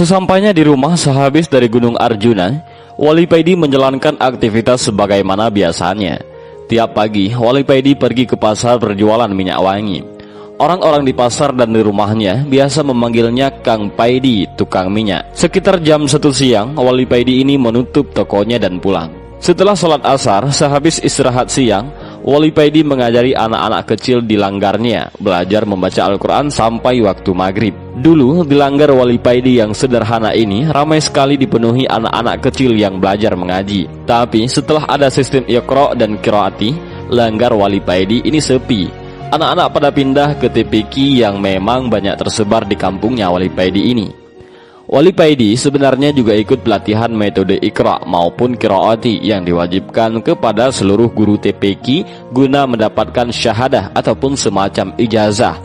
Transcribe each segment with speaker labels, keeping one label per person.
Speaker 1: Sesampainya di rumah sehabis dari Gunung Arjuna, Wali Paidi menjalankan aktivitas sebagaimana biasanya. Tiap pagi, Wali Paidi pergi ke pasar berjualan minyak wangi. Orang-orang di pasar dan di rumahnya biasa memanggilnya Kang Paidi, tukang minyak. Sekitar jam 1 siang, Wali Paidi ini menutup tokonya dan pulang. Setelah sholat asar, sehabis istirahat siang, Wali Paidi mengajari anak-anak kecil di langgarnya belajar membaca Al-Quran sampai waktu maghrib. Dulu di langgar Wali Paidi yang sederhana ini ramai sekali dipenuhi anak-anak kecil yang belajar mengaji. Tapi setelah ada sistem Iqra dan Qiraati, langgar Wali Paidi ini sepi. Anak-anak pada pindah ke TPQ yang memang banyak tersebar di kampungnya Wali Paidi ini. Wali Paidi sebenarnya juga ikut pelatihan metode Iqra maupun Qiraati yang diwajibkan kepada seluruh guru TPQ guna mendapatkan syahadah ataupun semacam ijazah.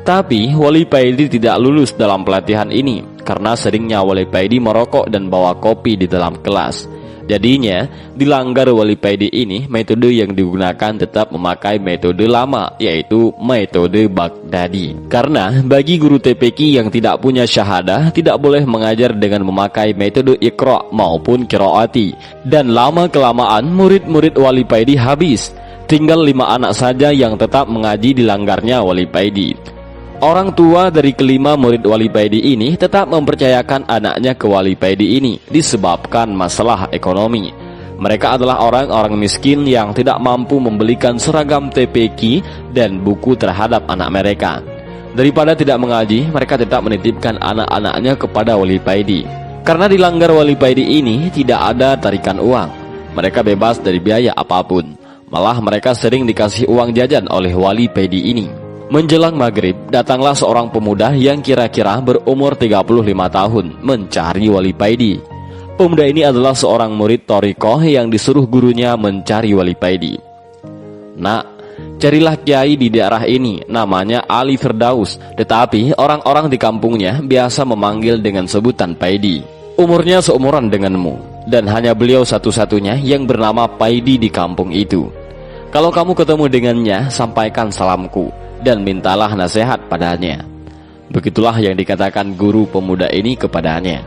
Speaker 1: Tapi Wali Paidi tidak lulus dalam pelatihan ini karena seringnya Wali Paidi merokok dan bawa kopi di dalam kelas. Jadinya di langgar Wali Paidi ini metode yang digunakan tetap memakai metode lama, yaitu metode Baghdadi. Karena bagi guru TPQ yang tidak punya syahadah tidak boleh mengajar dengan memakai metode Iqra maupun Qiraati. Dan lama-kelamaan murid-murid Wali Paidi habis. Tinggal 5 anak saja yang tetap mengaji di langgarnya Wali Paidi. Orang tua dari kelima murid Wali Paidi ini tetap mempercayakan anaknya ke Wali Paidi ini disebabkan masalah ekonomi. Mereka adalah orang-orang miskin yang tidak mampu membelikan seragam TPQ dan buku terhadap anak mereka. Daripada tidak mengaji, mereka tetap menitipkan anak-anaknya kepada Wali Paidi. Karena di langgar Wali Paidi ini tidak ada tarikan uang, mereka bebas dari biaya apapun. Malah mereka sering dikasih uang jajan oleh Wali Paidi ini. Menjelang maghrib, datanglah seorang pemuda yang kira-kira berumur 35 tahun mencari Wali Paidi. Pemuda ini adalah seorang murid Thariqah yang disuruh gurunya mencari Wali Paidi. Nak, carilah kiai di daerah ini, namanya Ali Firdaus, tetapi orang-orang di kampungnya biasa memanggil dengan sebutan Paidi. Umurnya seumuran denganmu, dan hanya beliau satu-satunya yang bernama Paidi di kampung itu. Kalau kamu ketemu dengannya, sampaikan salamku dan mintalah nasihat padanya. Begitulah yang dikatakan guru pemuda ini kepadanya.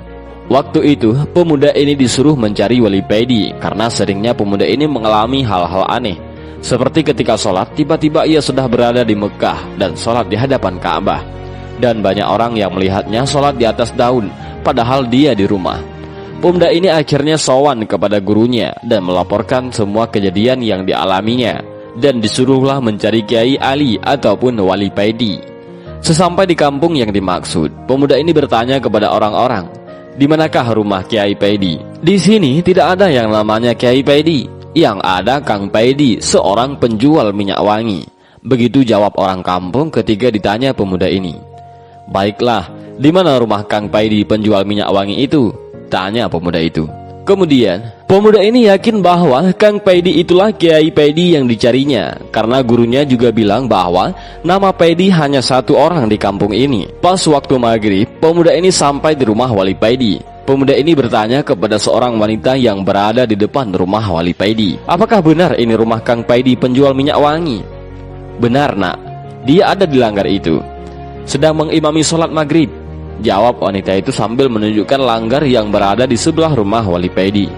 Speaker 1: Waktu itu pemuda ini disuruh mencari Wali Paidi karena seringnya pemuda ini mengalami hal-hal aneh. Seperti ketika sholat, tiba-tiba ia sudah berada di Mekah dan sholat di hadapan Ka'bah. Dan banyak orang yang melihatnya sholat di atas daun, padahal dia di rumah. Pemuda ini akhirnya sowan kepada gurunya dan melaporkan semua kejadian yang dialaminya, dan disuruhlah mencari Kiai Ali ataupun Wali Paidi. Sesampai di kampung yang dimaksud, pemuda ini bertanya kepada orang-orang, "Di manakah rumah Kiai Paidi?" "Di sini tidak ada yang namanya Kiai Paidi. Yang ada Kang Paidi, seorang penjual minyak wangi." Begitu jawab orang kampung ketika ditanya pemuda ini. "Baiklah, di mana rumah Kang Paidi penjual minyak wangi itu?" tanya pemuda itu. Kemudian pemuda ini yakin bahwa Kang Paidi itulah Kiai Paidi yang dicarinya, karena gurunya juga bilang bahwa nama Paidi hanya satu orang di kampung ini. Pas waktu maghrib, pemuda ini sampai di rumah Wali Paidi. Pemuda ini bertanya kepada seorang wanita yang berada di depan rumah Wali Paidi, "Apakah benar ini rumah Kang Paidi penjual minyak wangi?" "Benar, nak. Dia ada di langgar itu, sedang mengimami sholat maghrib," jawab wanita itu sambil menunjukkan langgar yang berada di sebelah rumah Wali Paidi.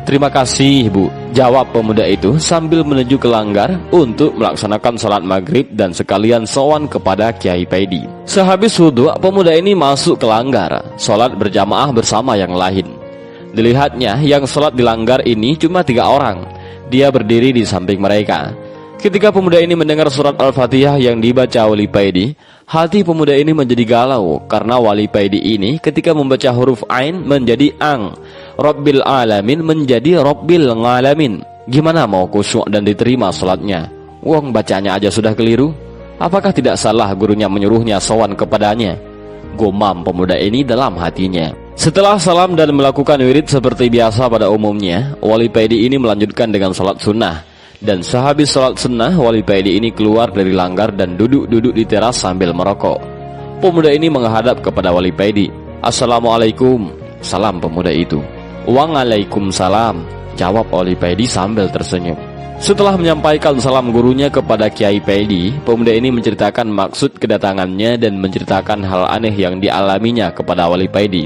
Speaker 1: "Terima kasih, Bu," jawab pemuda itu sambil menuju ke langgar untuk melaksanakan sholat maghrib dan sekalian sowan kepada Kiai Paidi. Sehabis wudhu, pemuda ini masuk ke langgar, sholat berjamaah bersama yang lain. Dilihatnya yang sholat di langgar ini cuma 3 orang. Dia berdiri di samping mereka. Ketika pemuda ini mendengar surat Al-Fatihah yang dibaca Wali Paidi, hati pemuda ini menjadi galau karena Wali Paidi ini ketika membaca huruf Ain menjadi Ang, Rabbil Alamin menjadi Rabbil Ngalamin. Gimana mau khusyuk dan diterima sholatnya? Wong bacanya aja sudah keliru. Apakah tidak salah gurunya menyuruhnya sowan kepadanya? Gumam pemuda ini dalam hatinya. Setelah salam dan melakukan wirid seperti biasa pada umumnya, Wali Paidi ini melanjutkan dengan sholat sunnah. Dan sehabis sholat sunnah, Wali Paidi ini keluar dari langgar dan duduk-duduk di teras sambil merokok. Pemuda ini menghadap kepada Wali Paidi. "Assalamualaikum," salam pemuda itu. "Waalaikumsalam," jawab Wali Paidi sambil tersenyum. Setelah menyampaikan salam gurunya kepada Kiai Paidi, pemuda ini menceritakan maksud kedatangannya dan menceritakan hal aneh yang dialaminya kepada Wali Paidi.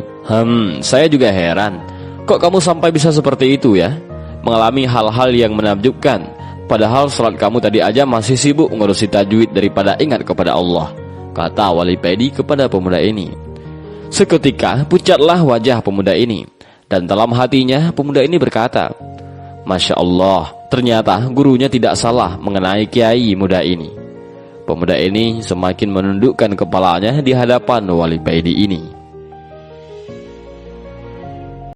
Speaker 1: Saya juga heran, kok kamu sampai bisa seperti itu ya? Mengalami hal-hal yang menakjubkan, padahal sholat kamu tadi aja masih sibuk ngurusi tajwid daripada ingat kepada Allah, kata Wali Paidi kepada pemuda ini. Seketika pucatlah wajah pemuda ini, dan dalam hatinya pemuda ini berkata, Masya Allah, ternyata gurunya tidak salah mengenai kiai muda ini. Pemuda ini semakin menundukkan kepalanya di hadapan Wali Paidi ini.